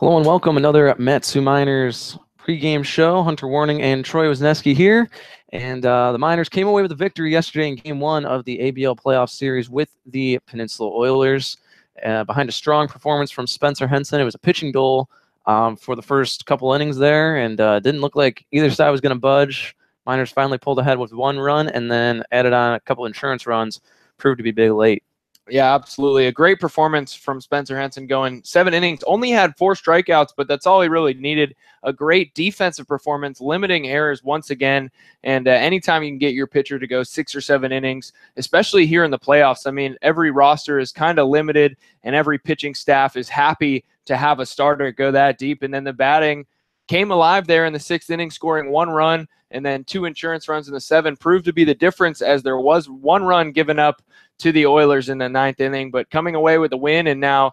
Hello and welcome. Another Matsu Miners pregame show. Hunter Warning and Troy Wisniewski here. And the Miners came away with a victory yesterday in Game 1 of the ABL Playoff Series with the Peninsula Oilers. Behind a strong performance from Spencer Henson, it was a pitching duel for the first couple innings there, and didn't look like either side was going to budge. Miners finally pulled ahead with 1 run and then added on a couple insurance runs. Proved to be big late. Yeah, absolutely. A great performance from Spencer Henson, going 7 innings, only had 4 strikeouts, but that's all he really needed. A great defensive performance, limiting errors once again. And anytime you can get your pitcher to go 6 or 7 innings, especially here in the playoffs, I mean, every roster is kind of limited and every pitching staff is happy to have a starter go that deep. And then the batting came alive there in the 6th inning, scoring 1 run and then 2 insurance runs in the 7th proved to be the difference, as there was 1 run given up to the Oilers in the 9th inning, but coming away with a win and now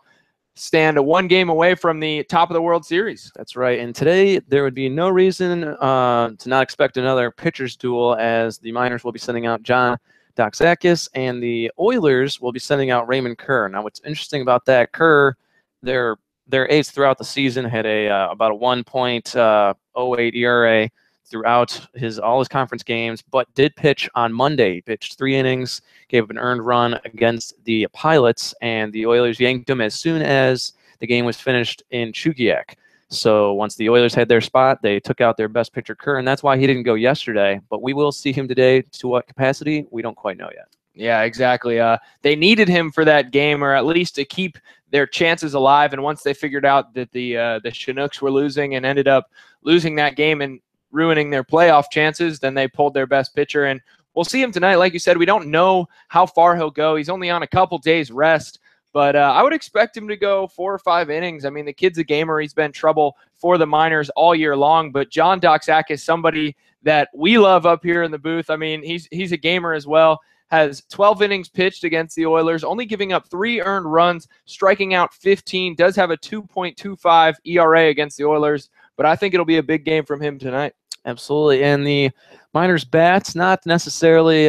stand 1 game away from the top of the World Series. That's right. And today there would be no reason to not expect another pitcher's duel, as the Miners will be sending out John Doxakis and the Oilers will be sending out Raymond Kerr. Now, what's interesting about that, Kerr, their ace throughout the season had about a 1.08 ERA throughout all his conference games, but did pitch on Monday. He pitched 3 innings, gave up an earned run against the Pilots, and the Oilers yanked him as soon as the game was finished in Chugiak. So once the Oilers had their spot, they took out their best pitcher, Kerr, and that's why he didn't go yesterday. But we will see him today. To what capacity, we don't quite know yet. Yeah, exactly. They needed him for that game, or at least to keep their chances alive. And once they figured out that the Chinooks were losing and ended up losing that game and ruining their playoff chances, then they pulled their best pitcher. And we'll see him tonight. Like you said, we don't know how far he'll go. He's only on a couple days rest, but I would expect him to go 4 or 5 innings. I mean, the kid's a gamer. He's been trouble for the Miners all year long, but John Doxakis, somebody that we love up here in the booth. I mean, he's a gamer as well. Has 12 innings pitched against the Oilers, only giving up 3 earned runs, striking out 15, does have a 2.25 ERA against the Oilers, but I think it'll be a big game from him tonight. Absolutely. And the Miners' bats, not necessarily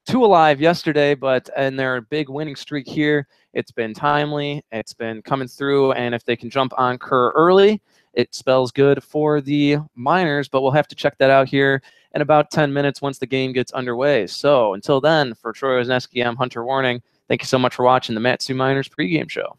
too alive yesterday, but in their big winning streak here, it's been timely. It's been coming through, and if they can jump on Kerr early, it spells good for the Miners, but we'll have to check that out here in about 10 minutes once the game gets underway. So until then, for Troy Wisniewski, I'm Hunter Warning. Thank you so much for watching the Matsu Miners pregame show.